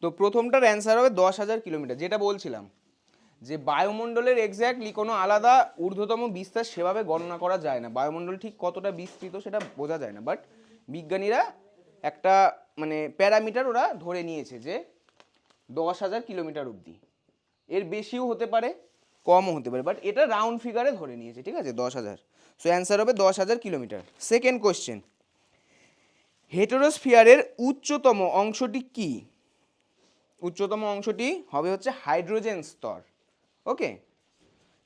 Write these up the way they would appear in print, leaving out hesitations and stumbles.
তো প্রথমটার অ্যান্সার হবে 10,000 কিলোমিটার। যেটা বলছিলাম যে বায়ুমণ্ডলের এক্স্যাক্টলি কোনো আলাদা ঊর্ধ্বতম বিস্তার সেভাবে গণনা করা যায় না, বায়ুমণ্ডল ঠিক কতটা বিস্তৃত সেটা বোঝা যায় না, বাট বিজ্ঞানীরা একটা মানে প্যারামিটার ওরা ধরে নিয়েছে যে 10,000 কিলোমিটার অবধি। এর বেশিও হতে পারে, কমও হতে পারে, বাট এটা রাউন্ড ফিগারে ধরে নিয়েছে, ঠিক আছে, 10,000। সো অ্যান্সার হবে 10,000 কিলোমিটার। সেকেন্ড কোশ্চেন, হেটেরোস্ফিয়ারের উচ্চতম অংশটি কি? উচ্চতম অংশটি হবে হচ্ছে হাইড্রোজেন স্তর। ওকে,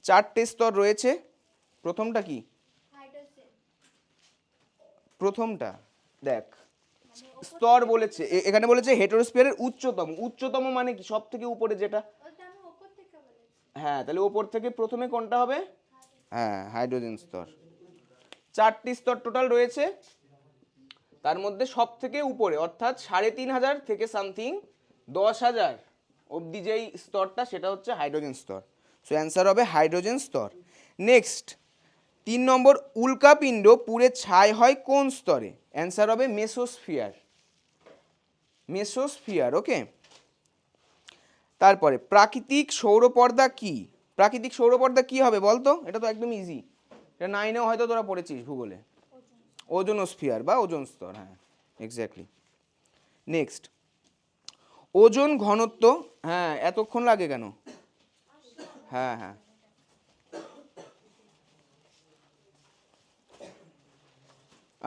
4টে স্তর রয়েছে। প্রথমটা কি? প্রথমটা দেখ, স্তর বলেছে, এখানে বলেছে হেটেরোস্ফিয়ারের উচ্চতম। উচ্চতম মানে কি? সব থেকে উপরে যেটা। হ্যাঁ, তাহলে ওপর থেকে প্রথমে কোনটা হবে? হ্যাঁ, হাইড্রোজেন স্তর। 4টি স্তর টোটাল রয়েছে, তার মধ্যে সব থেকে উপরে অর্থাৎ 3,500 থেকে সামথিং 10,000 অবধি যেই স্তরটা সেটা হচ্ছে হাইড্রোজেন স্তর। সো অ্যান্সার হবে হাইড্রোজেন স্তর। নেক্সট 3 নম্বর, উল্কাপিণ্ড পুড়ে ছাই হয় কোন স্তরে? অ্যান্সার হবে মেসোস্ফিয়ার। মেসোস্ফিয়ার, ওকে। তারপরে প্রাকৃতিক সৌরপর্দা কি? প্রাকৃতিক সৌরপর্দা কি হবে বলতো? এটা তো একদম ইজি, এটা 9এও হয়তো তোরা পড়েছিস ভূগোলে। ওজোনোস্ফিয়ার বা ওজোন স্তর, হ্যাঁ এক্স্যাক্টলি। নেক্সট, ওজোন ঘনত্ব। হ্যাঁ, এতক্ষণ লাগে কেন? হ্যাঁ হ্যাঁ,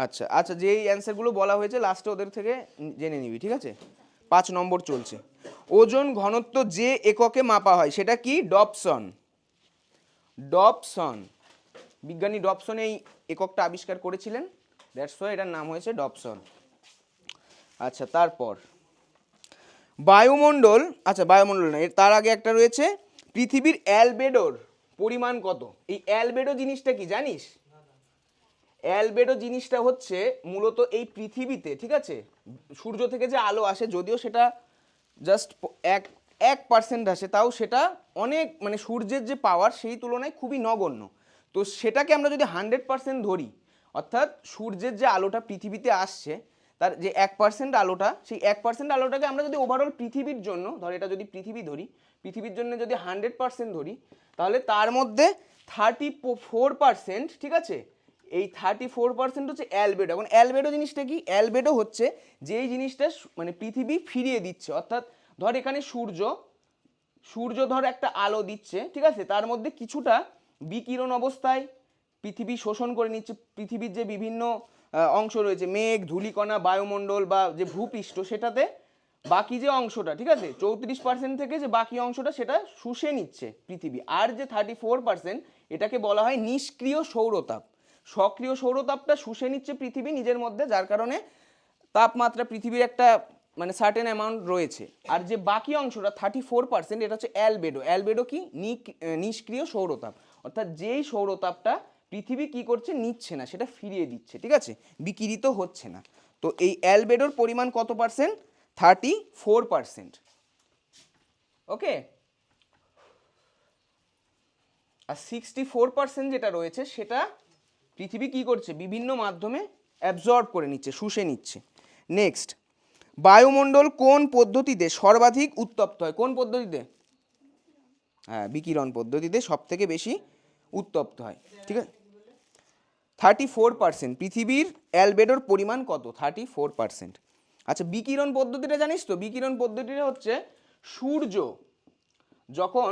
আচ্ছা আচ্ছা, যেই অ্যান্সারগুলো বলা হয়েছে লাস্টে ওদের থেকে জেনে নিবি, ঠিক আছে। 5 নম্বর চলছে। ওজোন ঘনত্ব যে এককে মাপা হয় সেটা কি? ডপসন। ডপসন, বিজ্ঞানী ডপসন এই এককটা আবিষ্কার করেছিলেন, দ্যাটস ওয়াই এটার নাম হয়েছে ডপসন। আচ্ছা, তারপর বায়ুমণ্ডল। আচ্ছা, বায়ুমণ্ডল না, তার আগে একটা রয়েছে, পৃথিবীর অ্যালবেডোর পরিমাণ কত? এই অ্যালবেডো জিনিসটা কি জানিস? অ্যালবেডো জিনিসটা হচ্ছে মূলত এই পৃথিবীতে, ঠিক আছে, সূর্য থেকে যে আলো আসে, যদিও সেটা জাস্ট 1% আসে, তাও সেটা অনেক, মানে সূর্যের যে পাওয়ার সেই তুলনায় খুবই নগণ্য। তো সেটাকে আমরা যদি 100% ধরি, অর্থাৎ সূর্যের যে আলোটা পৃথিবীতে আসছে তার যে 1% আলোটা, সেই 1% আলোটাকে আমরা যদি ওভারঅল পৃথিবীর জন্য ধর, এটা যদি পৃথিবী ধরি, পৃথিবীর জন্য যদি 100% ধরি, তাহলে তার মধ্যে 34%, ঠিক আছে, এই 34% হচ্ছে অ্যালবেডো। এখন অ্যালবেডো জিনিসটা কি? অ্যালবেডো হচ্ছে যেই জিনিসটা মানে পৃথিবী ফিরিয়ে দিচ্ছে, অর্থাৎ ধর এখানে সূর্য ধর একটা আলো দিচ্ছে, ঠিক আছে, তার মধ্যে কিছুটা বিকিরণ অবস্থায় পৃথিবী শোষণ করে নিচ্ছে। পৃথিবীর যে বিভিন্ন অংশ রয়েছে, মেঘ, ধূলিকণা, বায়ুমণ্ডল বা যে ভূপৃষ্ঠ, সেটাতে বাকি যে অংশটা, ঠিক আছে, 34% থেকে যে বাকি অংশটা সেটা শুষে নিচ্ছে পৃথিবী। আর যে 34% এটাকে বলা হয় নিষ্ক্রিয় সৌরতাপ। সক্রিয় সৌরতাপটা শুষে নিচ্ছে পৃথিবী নিজের মধ্যে, যার কারণে তাপমাত্রা পৃথিবীর একটা মানে সার্টেন অ্যামাউন্ট রয়েছে। আর যে বাকি অংশটা 34%, এটা হচ্ছে অ্যালবেডো। অ্যালবেডো কি? নিষ্ক্রিয় সৌরতাপ, অর্থাৎ যেই সৌরতাপটা পৃথিবী কি করছে? নিচ্ছে না, সেটা ফিরিয়ে দিচ্ছে, ঠিক আছে, বিকিরিত হচ্ছে না। তো এই অ্যালবেডোর পরিমাণ কত পার্সেন্ট? 34%। ওকে, আর 64% যেটা রয়েছে সেটা পৃথিবী কি করছে? বিভিন্ন মাধ্যমে অ্যাবজর্ব করে নিচ্ছে, শুষে নিচ্ছে। নেক্সট, বায়ুমণ্ডল কোন পদ্ধতিতে সর্বাধিক উত্তপ্ত হয়? কোন পদ্ধতিতে? হ্যাঁ, বিকিরণ পদ্ধতিতে সব থেকে বেশি উত্তপ্ত হয়, ঠিক আছে। 34%, পৃথিবীর অ্যালবেডোর পরিমাণ কত? 34%। আচ্ছা, বিকিরণ পদ্ধতিটা জানিস তো? বিকিরণ পদ্ধতিটা হচ্ছে সূর্য যখন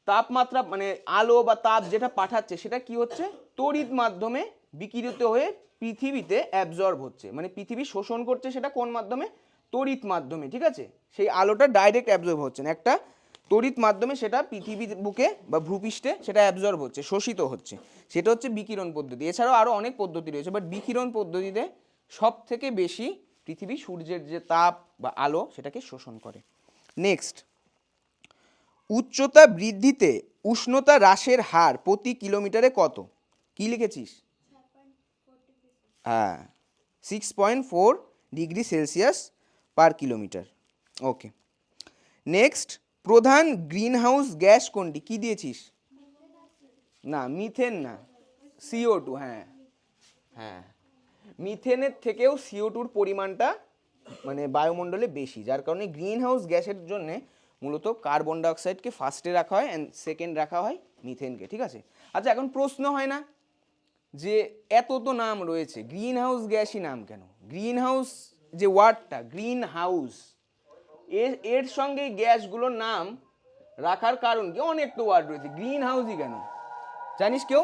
তাপমাত্রা মানে আলো বা তাপ যেটা পাঠাচ্ছে সেটা কি হচ্ছে? তড়িৎ মাধ্যমে বিকিরিত হয়ে পৃথিবীতে অ্যাবজর্ব হচ্ছে, মানে পৃথিবী শোষণ করছে সেটা কোন মাধ্যমে? তড়িৎ মাধ্যমে, ঠিক আছে। সেই আলোটা ডাইরেক্ট অ্যাবজর্ব হচ্ছে না, একটা তড়িৎ মাধ্যমে সেটা পৃথিবীর বুকে বা ভূপৃষ্ঠে সেটা অ্যাবজর্ব হচ্ছে, শোষিত হচ্ছে, সেটা হচ্ছে বিকিরণ পদ্ধতি। এছাড়াও আরও অনেক পদ্ধতি রয়েছে, বাট বিকিরণ পদ্ধতিতে সব থেকে বেশি পৃথিবী সূর্যের যে তাপ বা আলো সেটাকে শোষণ করে। নেক্সট, উচ্চতা বৃদ্ধিতে উষ্ণতা হ্রাসের হার প্রতি কিলোমিটারে কত? কি লিখেছিস? হ্যাঁ, 6.4 ডিগ্রি সেলসিয়াস পার কিলোমিটার। ওকে, নেক্সট, প্রধান গ্রিন হাউস গ্যাস কোনটি? কি দিয়েছিস? না, মিথেন না, CO2। হ্যাঁ হ্যাঁ, মিথেনের থেকেও CO2-র পরিমাণটা মানে বায়ুমণ্ডলে বেশি, যার কারণে গ্রিন হাউস গ্যাসের জন্য মূলত কার্বন ডাইঅক্সাইডকে ফার্স্টে রাখা হয় অ্যান্ড সেকেন্ড রাখা হয় মিথেনকে। ঠিক আছে, আচ্ছা এখন প্রশ্ন হয় না যে এত তো নাম রয়েছে, গ্রিন হাউস গ্যাসই নাম কেন? গ্রিন হাউস যে ওয়ার্ডটা, গ্রিন হাউস, এর সঙ্গে গ্যাসগুলোর নাম রাখার কারণ কি? অনেক তো ওয়ার্ড রয়েছে, গ্রিন হাউসই কেন জানিস কেউ?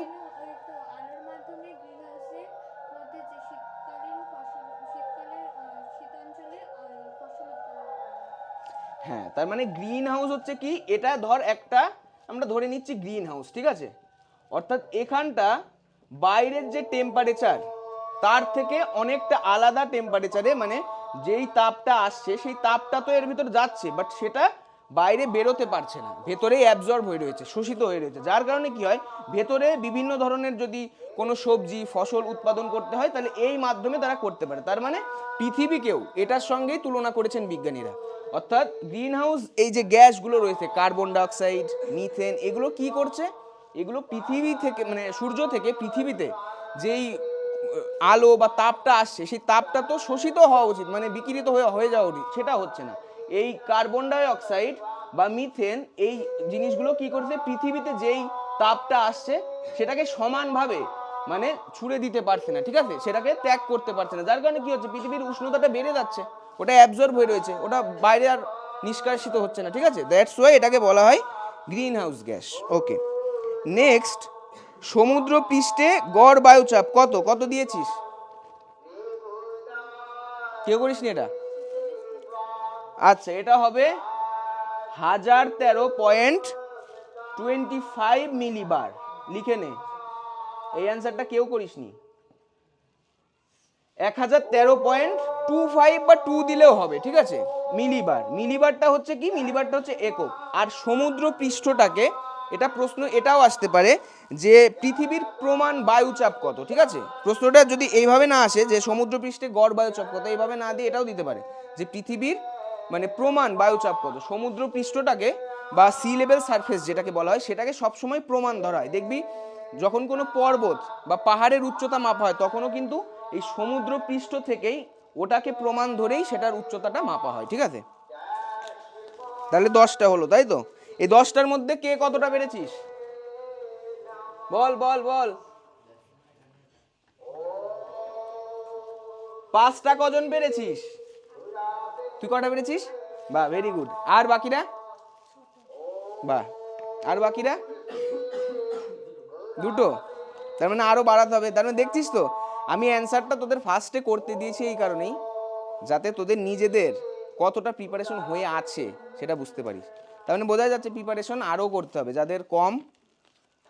হ্যাঁ, তার মানে গ্রিন হাউস হচ্ছে কি, এটা ধর একটা আমরা ধরে নিচ্ছি গ্রিন হাউস, ঠিক আছে, অর্থাৎ এখানটা বাইরের যে টেম্পারেচার তার থেকে অনেকটা আলাদা টেম্পারেচারে, মানে যেই তাপটা আসছে সেই তাপটা তো এর ভিতর যাচ্ছে, বাট সেটা বাইরে বেরোতে পারছে না, ভেতরেই অ্যাবজর্ব হয়ে রয়েছে, শোষিত হয়ে রয়েছে, যার কারণে কি হয়, ভেতরে বিভিন্ন ধরনের যদি কোনো সবজি ফসল উৎপাদন করতে হয় তাহলে এই মাধ্যমে তারা করতে পারে। তার মানে পৃথিবীকেও এটার সঙ্গেই তুলনা করেছেন বিজ্ঞানীরা। অর্থাৎ গ্রিন হাউস এই যে গ্যাসগুলো রয়েছে, কার্বন ডাইঅক্সাইড, মিথেন, এগুলো কি করছে, এগুলো পৃথিবী থেকে মানে সূর্য থেকে পৃথিবীতে যেই আলো বা তাপটা আসছে সেই তাপটা তো শোষিত হওয়া উচিত, মানে বিকিরিত হয়ে যাওয়া উচিত, সেটা হচ্ছে না। এই কার্বন ডাইঅক্সাইড বা মিথেন এই জিনিসগুলো কি করছে, পৃথিবীতে যেই তাপটা আসছে সেটাকে সমানভাবে মানে ছুড়ে দিতে পারছে না, ঠিক আছে, সেটাকে ত্যাগ করতে পারছে না, যার কারণে কি হচ্ছে, পৃথিবীর উষ্ণতাটা বেড়ে যাচ্ছে, ওটা অ্যাবজর্ব হয়ে রয়েছে, ওটা বাইরে আর নিষ্কাশিত হচ্ছে না, ঠিক আছে, দ্যাটস ওয়াই এটাকে বলা হয় গ্রিন হাউস গ্যাস। ওকে, নেক্সট, সমুদ্র পৃষ্ঠে গড় বায়ুচাপ কত? কত দিয়েছিস? কেউ করিসনি এটা? আচ্ছা, এটা হবে 1013.25 মিলিবার। লিখে নে, এই অ্যান্সারটা কেউ করিসনি। 1013.25 বা 2 দিলেও হবে, ঠিক আছে, মিলিবার। মিলিবারটা হচ্ছে কি, মিলিবারটা হচ্ছে একক। আর সমুদ্র পৃষ্ঠটাকে, এটা প্রশ্ন এটাও আসতে পারে যে পৃথিবীর প্রমাণ বায়ুচাপ কত, ঠিক আছে, প্রশ্নটা যদি এইভাবে না আসে যে সমুদ্র পৃষ্ঠে গড় বায়ুচাপ কত, এইভাবে না দিয়ে এটাও দিতে পারে যে পৃথিবীর মানে প্রমাণ বায়ুচাপ কত। সমুদ্র পৃষ্ঠটাকে বা সি লেভেল সারফেস যেটাকে বলা হয় সেটাকে সবসময় প্রমাণ ধরা হয়। দেখবি যখন কোনো পর্বত বা পাহাড়ের উচ্চতা মাপা হয় তখনও কিন্তু এই সমুদ্র পৃষ্ঠ থেকেই ওটাকে প্রমাণ ধরেই সেটার উচ্চতাটা মাপা হয়, ঠিক আছে। তাহলে 10টা হলো, তাই তো? এই 10টার মধ্যে কে কতটা পেরেছিস? বল বল বল। 5টা কজন পেরেছিস? তুই কটা পেরেছিস? বাহ, ভেরি গুড। আর বাকিরা? বাহ, আর বাকিরা? 2টো। তার মানে আরো বাড়াতে হবে। তার মানে দেখছিস তো, আমি অ্যান্সারটা তোদের ফার্স্টে করতে দিয়েছি এই কারণেই যাতে তোদের নিজেদের কতটা প্রিপারেশন হয়ে আছে সেটা বুঝতে পারিস। তার মানে বোঝা যাচ্ছে প্রিপারেশন আরও করতে হবে, যাদের কম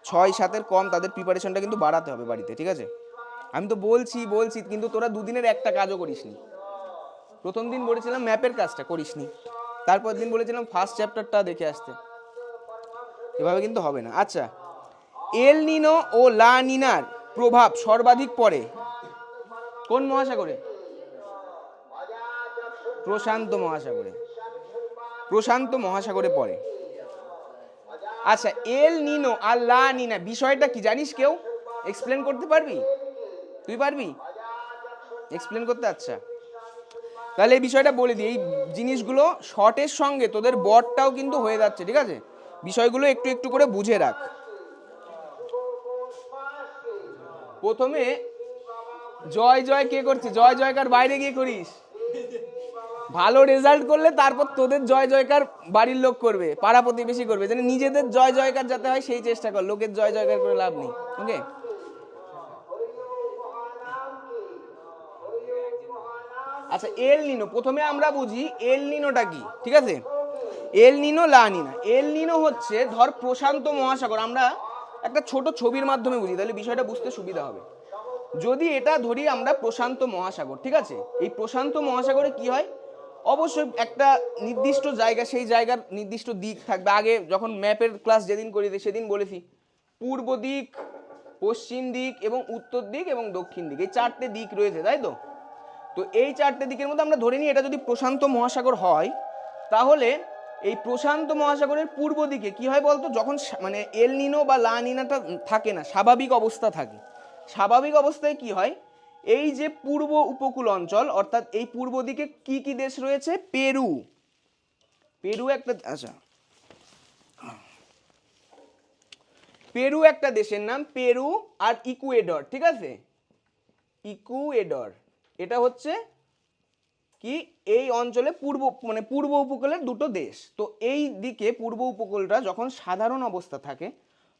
6-7-এর কম তাদের প্রিপারেশনটা কিন্তু বাড়াতে হবে বাড়িতে, ঠিক আছে। আমি তো বলছি কিন্তু তোরা দুদিনের একটা কাজও করিসনি। প্রথম দিন বলেছিলাম ম্যাপের কাজটা করিসনি, তারপর দিন বলেছিলাম ফার্স্ট চ্যাপ্টারটা দেখে আসতে, এভাবে কিন্তু হবে না। আচ্ছা, এল নিনো ও লা নিনার প্রভাব সর্বাধিক পড়ে কোন মহাসাগরে? প্রশান্ত মহাসাগরে। প্রশান্ত মহাসাগরে পড়ে। আচ্ছা, এল নিনো আর লা নিনা বিষয়টা কি জানিস কেউ? এক্সপ্লেন করতে পারবি? তুই পারবি এক্সপ্লেন করতে? আচ্ছা, তাহলে এই বিষয়টা বলে দিই। এই জিনিসগুলো শর্টের সঙ্গে তোদের বটটাও কিন্তু হয়ে যাচ্ছে, ঠিক আছে, বিষয়গুলো একটু একটু করে বুঝে রাখ। প্রথমে জয় জয় কে করছে? জয় জয়কার বাইরে গিয়ে করিস। ভালো রেজাল্ট করলে তারপর তোদের জয় জয়কার বাড়ির লোক করবে, পাড়া প্রতিবেশী করবে, যেন নিজেদের জয় জয়কার যাতে হয় সেই চেষ্টা কর, লোকের জয় জয়কার করে লাভ নেই। ওকে, আচ্ছা, এল নিনো প্রথমে আমরা বুঝি এল নিনোটা কি, ঠিক আছে। এল নিনো লা নিনা, এল নিনো হচ্ছে ধর প্রশান্ত মহাসাগর, আমরা একটা ছোট ছবির মাধ্যমে বুঝি তাহলে বিষয়টা বুঝতে সুবিধা হবে। যদি এটা ধরি আমরা প্রশান্ত মহাসাগর, ঠিক আছে, এই প্রশান্ত মহাসাগরে কি হয়, অবশ্যই একটা নির্দিষ্ট জায়গা, সেই জায়গার নির্দিষ্ট দিক থাকবে। আগে যখন ম্যাপের ক্লাস যেদিন করেছি সেদিন বলেছি পূর্ব দিক, পশ্চিম দিক এবং উত্তর দিক এবং দক্ষিণ দিক, এই চারটে দিক রয়েছে, তাই তো? তো এই চারটে দিকের মধ্যে আমরা ধরে নিই এটা যদি প্রশান্ত মহাসাগর হয়, তাহলে এই প্রশান্ত মহাসাগরের পূর্ব দিকে কি হয় বলতো, যখন মানে এল নিনো বা লা নিনাটা থাকে না, স্বাভাবিক অবস্থা থাকে, স্বাভাবিক অবস্থায় কি হয়, এই যে পূর্ব উপকূল অঞ্চল, অর্থাৎ এই পূর্ব দিকে কি কি দেশ রয়েছে, পেরু, পেরু একটা, আচ্ছা পেরু একটা দেশের নাম, পেরু আর ইকুয়েডর, ঠিক আছে, ইকুয়েডর, এটা হচ্ছে কি এই অঞ্চলে পূর্ব মানে পূর্ব উপকূলের দুটো দেশ। তো এই দিকে পূর্ব উপকূলটা যখন সাধারণ অবস্থা থাকে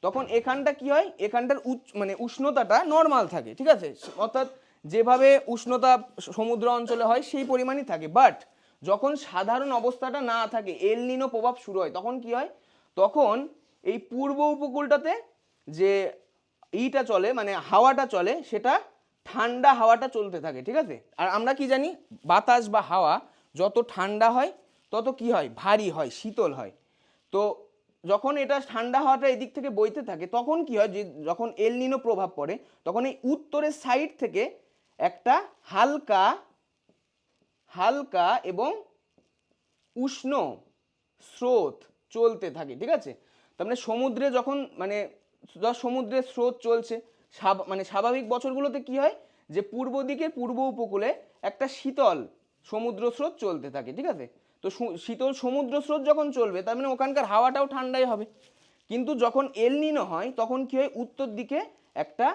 তখন এখানটা কি হয়, এখানটার মানে উষ্ণতাটা নর্মাল থাকে, ঠিক আছে, অর্থাৎ যেভাবে উষ্ণতা সমুদ্র অঞ্চলে হয় সেই পরিমাণই থাকে। বাট যখন সাধারণ অবস্থাটা না থাকে, এল নিনো প্রভাব শুরু হয়, তখন কি হয়, তখন এই পূর্ব উপকূলটাতে যে এইটা চলে মানে হাওয়াটা চলে, সেটা ঠান্ডা হাওয়াটা চলতে থাকে, ঠিক আছে। আর আমরা কি জানি, বাতাস বা হাওয়া যত ঠান্ডা হয় তত কি হয়, ভারী হয়, শীতল হয়। তো যখন এটা ঠান্ডা হাওয়াটা এদিক থেকে বইতে থাকে তখন কি হয়, যে যখন এল নিনো প্রভাব পড়ে তখন এই উত্তরের সাইড থেকে একটা হালকা হালকা এবং উষ্ণ স্রোত চলতে থাকে, ঠিক আছে। তার মানে সমুদ্রে যখন মানে সমুদ্রের স্রোত চলছে, মানে স্বাভাবিক বছরগুলোতে কি হয়, যে পূর্ব দিকে পূর্ব উপকূলে একটা শীতল সমুদ্র স্রোত চলতে থাকে, ঠিক আছে। তো শীতল সমুদ্র স্রোত যখন চলবে তার মানে ওখানকার হাওয়াটাও ঠান্ডাই হবে। কিন্তু যখন এল নিনো হয় তখন কি হয়, উত্তর দিকে একটা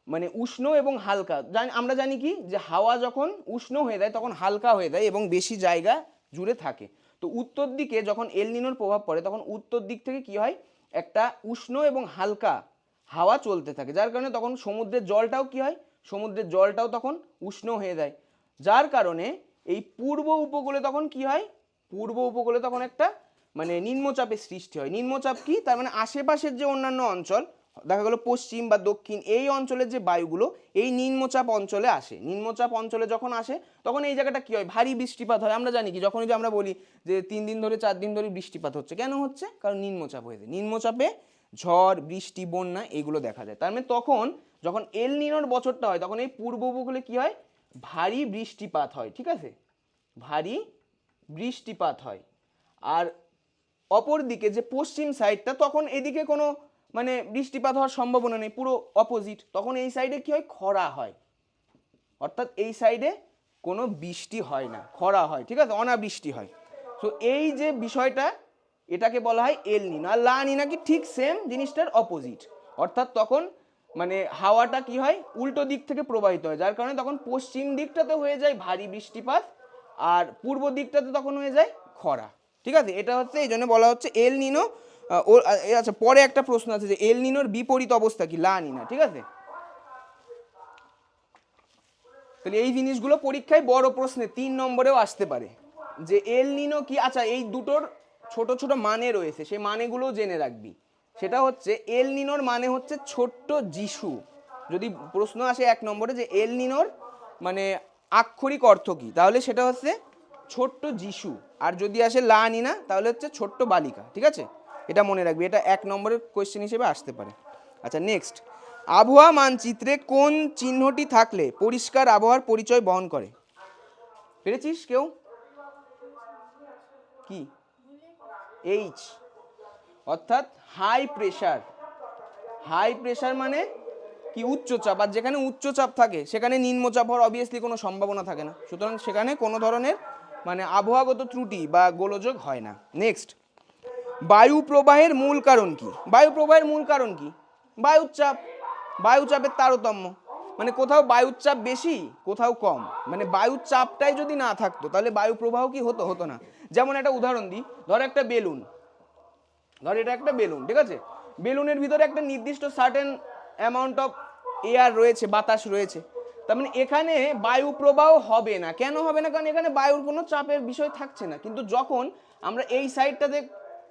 মানে উষ্ণ এবং হালকা, আমরা জানি কি যে হাওয়া যখন উষ্ণ হয়ে যায় তখন হালকা হয়ে যায় এবং বেশি জায়গা জুড়ে থাকে। তো উত্তর দিকে যখন এল নিনোর প্রভাব পড়ে তখন উত্তর দিক থেকে কি হয়, একটা উষ্ণ এবং হালকা হাওয়া চলতে থাকে, যার কারণে তখন সমুদ্রের জলটাও কি হয়, সমুদ্রের জলটাও তখন উষ্ণ হয়ে যায়, যার কারণে এই পূর্ব উপকূলে তখন কি হয়, পূর্ব উপকূলে তখন একটা মানে নিম্নচাপের সৃষ্টি হয়। নিম্নচাপ কি, তার মানে আশেপাশের যে অন্যান্য অঞ্চল দেখা গেল পশ্চিম বা দক্ষিণ, এই অঞ্চলের যে বায়ুগুলো এই নিম্নচাপ অঞ্চলে আসে, নিম্নচাপ অঞ্চলে যখন আসে তখন এই জায়গাটা কি হয়, ভারী বৃষ্টিপাত হয়। আমরা জানি কি, যখন যে আমরা বলি যে 3 দিন ধরে 4 দিন ধরে বৃষ্টিপাত হচ্ছে, কেন হচ্ছে, কারণ নিম্নচাপ হয়েছে, নিম্নচাপে ঝড় বৃষ্টি বন্যা এইগুলো দেখা যায়। তার মানে তখন যখন এল নিনোর বছরটা হয় তখন এই পূর্ব উপকূলে কি হয়, ভারী বৃষ্টিপাত হয়, ঠিক আছে, ভারী বৃষ্টিপাত হয়। আর অপর দিকে যে পশ্চিম সাইডটা, তখন এদিকে কোনো মানে বৃষ্টিপাত হওয়ার সম্ভাবনা নেই, পুরো অপোজিট, তখন এই সাইডে কি হয়, খরা হয়, অর্থাৎ এই সাইডে কোনো বৃষ্টি হয় না, খরা হয়, ঠিক আছে, অনাবৃষ্টি হয়। তো এই যে বিষয়টা, এটাকে বলা হয় এল নিনো। আর লা নিনা কি ঠিক সেম জিনিসটার অপোজিট, অর্থাৎ তখন মানে হাওয়াটা কি হয়, উল্টো দিক থেকে প্রবাহিত হয়, যার কারণে তখন পশ্চিম দিকটাতে হয়ে যায় ভারী বৃষ্টিপাত আর পূর্ব দিকটাতে তখন হয়ে যায় খরা, ঠিক আছে। এটা হচ্ছে এই জন্য বলা হচ্ছে এল নিনো। আচ্ছা, পরে একটা প্রশ্ন আছে যে এল নিনোর বিপরীত অবস্থা কি, লা নিনা, ঠিক আছে। তাহলে এই জিনিসগুলো পরীক্ষায় বড় প্রশ্নে 3 নম্বরেও আসতে পারে, যে এল নিনো কি। আচ্ছা, এই দুটোর ছোট ছোট মানে রয়েছে, সেই মানেগুলো জেনে রাখবি। সেটা হচ্ছে এল নিনোর মানে হচ্ছে ছোট্ট যিশু। যদি প্রশ্ন আসে 1 নম্বরে যে এল নিনোর মানে আক্ষরিক অর্থ কি, তাহলে সেটা হচ্ছে ছোট্ট যিশু। আর যদি আসে লা নিনা তাহলে হচ্ছে ছোট্ট বালিকা, ঠিক আছে, এটা মনে রাখবি, এটা 1 নম্বরের কোয়েশ্চেন হিসেবে আসতে পারে। আচ্ছা, নেক্সট, আবহাওয়া মানচিত্রে কোন চিহ্নটি থাকলে পরিষ্কার আবহাওয়ার পরিচয় বহন করে, পেরেছিস কেউ? কি, এইচ, অর্থাৎ হাই প্রেশার। হাই প্রেশার মানে কি, উচ্চচাপ। আর যেখানে উচ্চচাপ থাকে সেখানে নিম্নচাপ হওয়ার অবভিয়াসলি কোনো সম্ভাবনা থাকে না, সুতরাং সেখানে কোনো ধরনের মানে আবহাওয়াগত ত্রুটি বা গোলযোগ হয় না। নেক্সট, বায়ু প্রবাহের মূল কারণ কি, বায়ু প্রবাহের মূল কারণ কি, বায়ুর চাপ, বায়ুচাপের তারতম্য, মানে কোথাও বায়ুর চাপ বেশি কোথাও কম, মানে বায়ুর চাপটাই যদি না থাকতো তাহলে বায়ু প্রবাহ কি হতো, হতো না। যেমন একটা উদাহরণ দিই, ধর একটা বেলুন, ধর এটা একটা বেলুন, ঠিক আছে, বেলুনের ভিতরে একটা নির্দিষ্ট সার্টেন অ্যামাউন্ট অফ এয়ার রয়েছে, বাতাস রয়েছে, তার মানে এখানে বায়ু প্রবাহ হবে না। কেন হবে না, কারণ এখানে বায়ুর কোনো চাপের বিষয় থাকছে না। কিন্তু যখন আমরা এই সাইডটাতে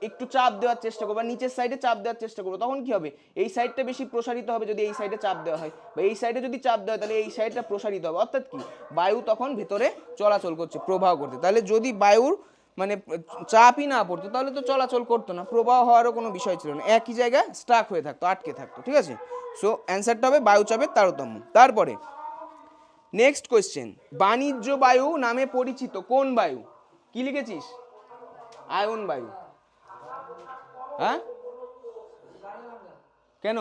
একটু চাপ দেওয়ার চেষ্টা করবো বা নিচের সাইডে চাপ দেওয়ার চেষ্টা করবো, তখন কি হবে, এই সাইডটা বেশি প্রসারিত হবে যদি এই সাইডে চাপ দেওয়া হয়, বা এই সাইডে যদি চাপ দেওয়া হয় তাহলে এই সাইডটা প্রসারিত হবে, অর্থাৎ কি বায়ু তখন ভেতরে চলাচল করছে প্রবাহ করতে। তাহলে যদি বায়ুর মানে চাপই না পড়তো তাহলে তো চলাচল করতো না, প্রবাহ হওয়ারও কোনো বিষয় ছিল না, একই জায়গায় স্টাক হয়ে থাকতো, আটকে থাকতো। ঠিক আছে, সো অ্যান্সারটা হবে বায়ুচাপের তারতম্য। তারপরে নেক্সট কোয়েশ্চেন, বাণিজ্য বায়ু নামে পরিচিত কোন বায়ু? কি লিখেছিস? আয়ন বায়ু। হ্যাঁ কেন?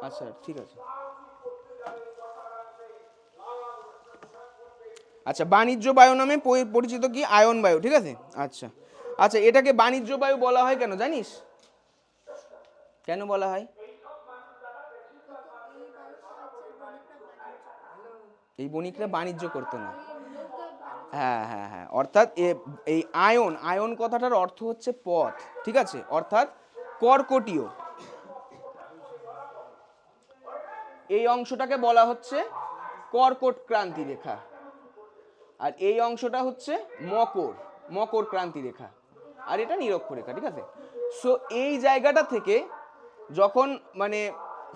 আচ্ছা ঠিক আছে, আচ্ছা বাণিজ্য বায়ু নামে পরিচিত কি? আয়ন বায়ু। ঠিক আছে, আচ্ছা আচ্ছা, এটাকে বাণিজ্য বায়ু বলা হয় কেন জানিস? কেন বলা হয়? এই বণিকরা বাণিজ্য করতো না। হ্যাঁ হ্যাঁ হ্যাঁ, অর্থাৎ এই আয়ন, আয়ন কথাটার অর্থ হচ্ছে পথ। ঠিক আছে, অর্থাৎ কর্কটীয় এই অংশটাকে বলা হচ্ছে কর্কট ক্রান্তি রেখা, আর এই অংশটা হচ্ছে মকর ক্রান্তি রেখা, আর এটা নিরক্ষরেখা। ঠিক আছে, সো এই জায়গাটা থেকে যখন মানে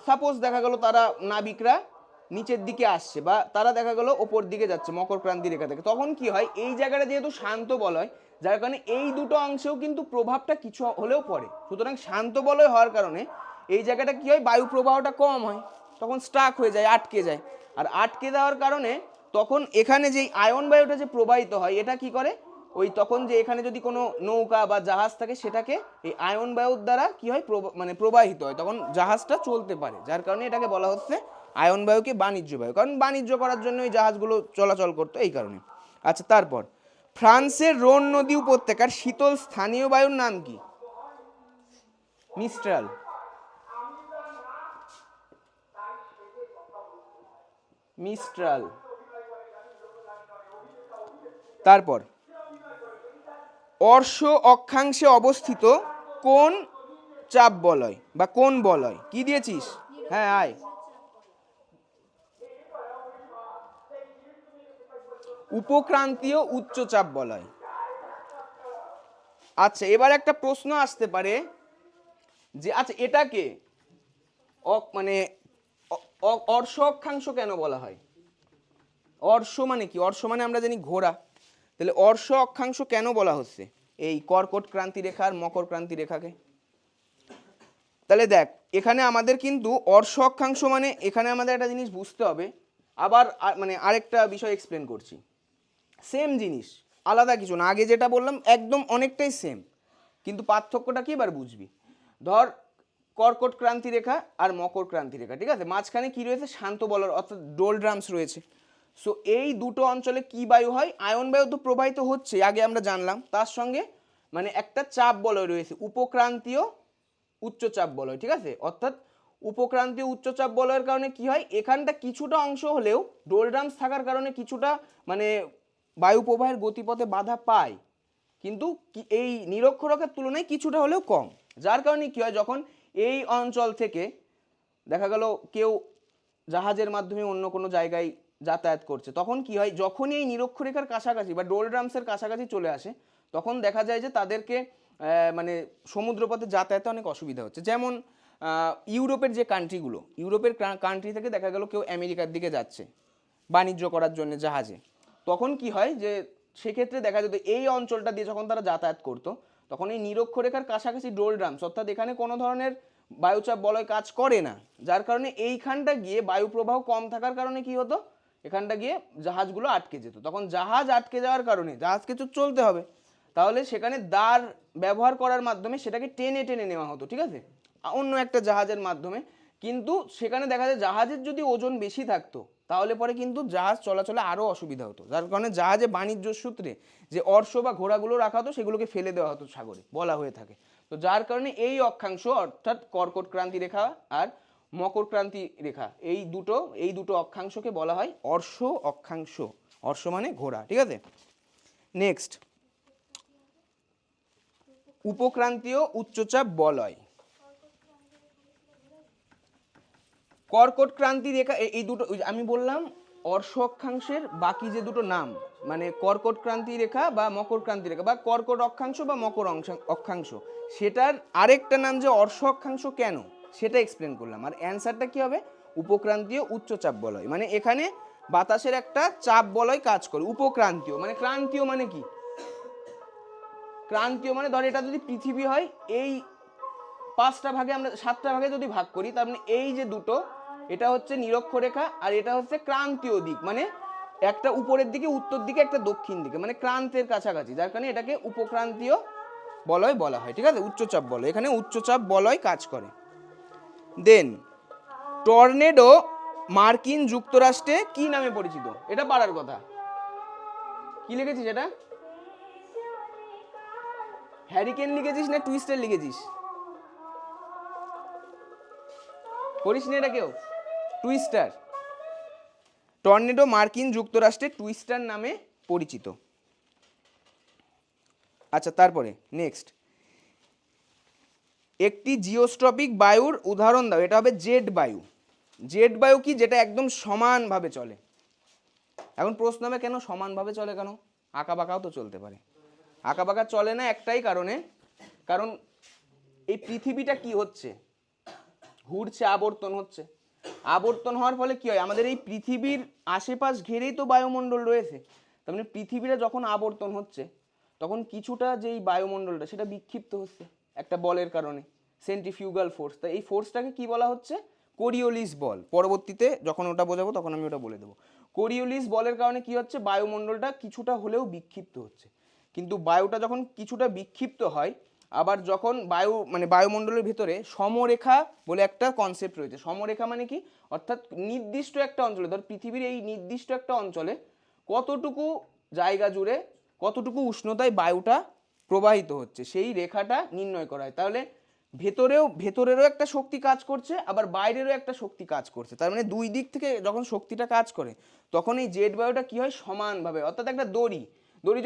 সাপোজ দেখা গেল তারা নাবিকরা নিচের দিকে আসছে বা তারা দেখা গেল ওপর দিকে যাচ্ছে মকর ক্রান্তি রেখা থেকে, তখন কি হয়, এই জায়গাটা যেহেতু শান্ত বলয় যার কারণে এই দুটো অংশেও কিন্তু প্রভাবটা কিছু হলেও পড়ে, সুতরাং শান্ত বলয় হওয়ার কারণে এই জায়গাটা কি হয়, বায়ু প্রবাহটা কম হয়, তখন স্টাক হয়ে যায়, আটকে যায়। আর আটকে দেওয়ার কারণে তখন এখানে যেই আয়ন বায়ুটা যে প্রবাহিত হয় এটা কি করে, ওই তখন যে এখানে যদি কোনো নৌকা বা জাহাজ থাকে সেটাকে এই আয়ন বায়ুর দ্বারা কি হয়, মানে প্রবাহিত হয়, তখন জাহাজটা চলতে পারে, যার কারণে এটাকে বলা হচ্ছে আয়ন বায়ুকে বাণিজ্য বায়ু, কারণ বাণিজ্য করার জন্য ওই জাহাজগুলো চলাচল করতো এই কারণে। আচ্ছা, তারপর ফ্রান্সের রোন নদী উপত্যকার শীতল স্থানীয় বায়ুর নাম কি? মিস্ট্রাল। মিস্ট্রাল। তারপর অর্শ অক্ষাংশে অবস্থিত কোন চাপ বলয় বা কোন বলয়? কি দিয়েছিস? হ্যাঁ আয়। উপক্রান্তীয় উচ্চচাপ বলয়। আচ্ছা, এবার একটা প্রশ্ন আসতে পারে যে আচ্ছা এটাকে মানে অর্শ অক্ষাংশ কেন বলা হয়? অর্শ মানে কি? অর্শ মানে আমরা জানি ঘোড়া, তাহলে অর্শ অক্ষাংশ কেন বলা হচ্ছে এই কর্কট ক্রান্তি রেখা আর মকর ক্রান্তি রেখাকে? তাহলে দেখ, এখানে আমাদের কিন্তু অর্শ অক্ষাংশ মানে এখানে আমাদের একটা জিনিস বুঝতে হবে, আবার মানে আরেকটা বিষয় এক্সপ্লেন করছি, সেম জিনিস আলাদা কিছু না, আগে যেটা বললাম একদম অনেকটাই সেম, কিন্তু পার্থক্যটা কি এবার বুঝবি। ধর কর্কট ক্রান্তি রেখা আর মকর ক্রান্তি রেখা, ঠিক আছে, মাঝখানে কি রয়েছে? শান্ত বলয় অর্থাৎ ডোলড্রামস রয়েছে। সো এই দুটো অঞ্চলে কি বায়ু হয়? আয়ন বায়ু তো প্রবাহিত হচ্ছে, আগে আমরা জানলাম, তার সঙ্গে মানে একটা চাপ বলয় রয়েছে, উপক্রান্তীয় উচ্চচাপ বলয়। ঠিক আছে, অর্থাৎ উপক্রান্তীয় উচ্চচাপ বলয়ের কারণে কি হয়, এখানটা কিছুটা অংশ হলেও ডোলড্রামস থাকার কারণে কিছুটা মানে বায়ু প্রবাহের গতিপথে বাধা পায়, কিন্তু এই নিরক্ষরেখার তুলনায় কিছুটা হলেও কম, যার কারণে কি হয়, যখন এই অঞ্চল থেকে দেখা গেল কেউ জাহাজের মাধ্যমে অন্য কোনো জায়গায় যাতায়াত করছে, তখন কি হয়, যখনই এই নিরক্ষরেখার কাছাকাছি বা ডোলড্রামসের কাছাকাছি চলে আসে তখন দেখা যায় যে তাদেরকে মানে সমুদ্রপথে যাতায়াতে অনেক অসুবিধা হচ্ছে। যেমন ইউরোপের যে কান্ট্রিগুলো, ইউরোপের কান্ট্রি থেকে দেখা গেল কেউ আমেরিকার দিকে যাচ্ছে বাণিজ্য করার জন্য জাহাজে, তখন কি হয় যে সেক্ষেত্রে দেখা যেত এই অঞ্চলটা দিয়ে যখন তারা যাতায়াত করতো তখন এই নিরক্ষরেখার কাছাকাছি ডোলড্রামস অর্থাৎ এখানে কোনো ধরনের বায়ুচাপ বলয় কাজ করে না, যার কারণে এইখানটা গিয়ে বায়ু প্রবাহ কম থাকার কারণে কি হতো, এখানটা গিয়ে জাহাজগুলো আটকে যেত, তখন জাহাজ আটকে যাওয়ার কারণে জাহাজকে তো চলতে হবে, তাহলে সেখানে দাঁড় ব্যবহার করার মাধ্যমে সেটাকে টেনে টেনে নেওয়া হতো, ঠিক আছে, অন্য একটা জাহাজের মাধ্যমে। কিন্তু সেখানে দেখা যায় জাহাজের যদি ওজন বেশি থাকতো তাহলে পরে কিন্তু জাহাজ চলাচলে আরও অসুবিধা হতো, যার কারণে জাহাজে বাণিজ্য সূত্রে যে অর্শ বা ঘোড়াগুলো রাখা হতো সেগুলোকে ফেলে দেওয়া হতো সাগরে, বলা হয়ে থাকে। তো যার কারণে এই অক্ষাংশ অর্থাৎ কর্কট ক্রান্তি রেখা আর মকর ক্রান্তি রেখা এই দুটো অক্ষাংশকে বলা হয় অর্শ অক্ষাংশ। অর্শ মানে ঘোড়া। ঠিক আছে, নেক্সট উপক্রান্তীয় উচ্চচাপ বলয়। কর্কট ক্রান্তি রেখা এই দুটো আমি বললাম অর্শ অক্ষাংশের বাকি যে দুটো নাম, মানে কর্কট ক্রান্তি রেখা বা মকর ক্রান্তি রেখা বা কর্কট অক্ষাংশ বা মকর অক্ষাংশ, সেটার আরেকটা নাম যে অর্শ অক্ষাংশ, কেন সেটা এক্সপ্লেন করলাম। আর অ্যান্সারটা কি হবে? উপক্রান্তীয় উচ্চচাপ বলয়। মানে এখানে বাতাসের একটা চাপ বলয় কাজ করে। উপক্রান্তীয় মানে, ক্রান্তীয় মানে কি? ক্রান্তীয় মানে ধর এটা যদি পৃথিবী হয়, এই 5টা ভাগে আমরা 7টা ভাগে যদি ভাগ করি, তার মানে এই যে দুটো, এটা হচ্ছে নিরক্ষরেখা আর এটা হচ্ছে ক্রান্তীয় দিক, মানে একটা উপরের দিকে উত্তর দিকে, একটা দক্ষিণ দিকে, মানে ক্রান্তের কাছাকাছি, যার কারণে এটাকে উপক্রান্তীয় বলয় বলা হয়। ঠিক আছে, উচ্চচাপ বলয়, এখানে উচ্চচাপ বলয় কাজ করে। দেন টর্নেডো মার্কিন যুক্তরাষ্ট্রে কি নামে পরিচিত? এটা পারার কথা। কি লিখেছিস এটা? হ্যারিকেন লিখেছিস না টুইস্টার লিখেছিস? করিস না এটা কেউ? টুইস্টার। টর্নেডো মার্কিন যুক্তরাষ্ট্রে টুইস্টার নামে পরিচিত। আচ্ছা, তারপরে নেক্সট, একটি জিওস্ট্রপিক বায়ুর উদাহরণ দাও। এটা হবে জেট বায়ু। জেট বায়ু কি? যেটা একদম সমানভাবে চলে। এখন প্রশ্ন হবে কেন সমানভাবে চলে, কেন? আঁকা বাঁকাও তো চলতে পারে। আঁকা বাঁকা চলে না একটাই কারণে, কারণ এই পৃথিবীটা কি হচ্ছে? ঘুরছে, আবর্তন হচ্ছে। আবর্তন হওয়ার ফলে কি হয়? আমাদের এই পৃথিবীর আশেপাশ ঘিরেই তো বায়ুমণ্ডল রয়েছে। তার মানে পৃথিবীটা যখন আবর্তন হচ্ছে, তখন কিছুটা যেই বায়ুমণ্ডলটা সেটা বিক্ষিপ্ত হচ্ছে একটা বলের কারণে, সেন্ট্রিফিউগাল ফোর্স। তাই এই ফোর্সটাকে কি বলা হচ্ছে? কোরিওলিস বল। পরবর্তীতে যখন ওটা বোঝাবো তখন আমি ওটা বলে দেবো। কোরিওলিস বলের কারণে কি হচ্ছে? বায়ুমণ্ডলটা কিছুটা হলেও বিক্ষিপ্ত হচ্ছে। কিন্তু বায়ুটা যখন কিছুটা বিক্ষিপ্ত হয়, আবার যখন বায়ু মানে বায়ুমণ্ডলের ভিতরে সমরেখা বলে একটা কনসেপ্ট রয়েছে। সমরেখা মানে কি? অর্থাৎ নির্দিষ্ট একটা অঞ্চলে, ধর পৃথিবীর এই নির্দিষ্ট একটা অঞ্চলে কতটুকু জায়গা জুড়ে কতটুকু উষ্ণতায় বায়ুটা প্রবাহিত হচ্ছে, সেই রেখাটা নির্ণয় করা হয়। তাহলে ভেতরেরও একটা শক্তি কাজ করছে, আবার বাইরেরও একটা শক্তি কাজ করছে। তার মানে দুই দিক থেকে যখন শক্তিটা কাজ করে, তখন এই জেট বায়ুটা কি হয়? সমানভাবে, অর্থাৎ একটা দড়ি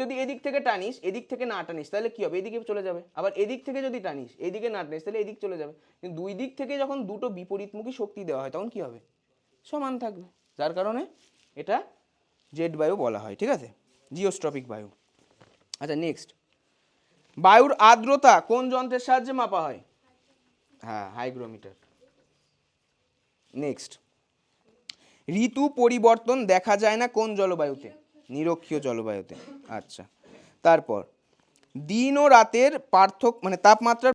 যদি এদিক থেকে টানিস, এদিক থেকে না টানিস, তাহলে কি হবে? এদিকে চলে যাবে। আবার এদিক থেকে যদি টানিস, এদিকে না টানিস, তাহলে এদিক চলে যাবে। কিন্তু দুই দিক থেকে যখন দুটো বিপরীতমুখী শক্তি দেওয়া হয়, তখন কি হবে? সমান থাকবে। যার কারণে এটা জেট বায়ু বলা হয়। ঠিক আছে, জিওস্ট্রপিক বায়ু। আচ্ছা, নেক্সট, বায়ুর আর্দ্রতা কোন যন্ত্রের সাহায্যে মাপা হয়? হ্যাঁ, হাইগ্রোমিটার। নেক্সট, ঋতু পরিবর্তন দেখা যায় না কোন জলবায়ুতে? নিরক্ষীয় জলবায়ুতে। আচ্ছা, তারপর দিন ও রাতের পার্থক্য মানে তাপমাত্রার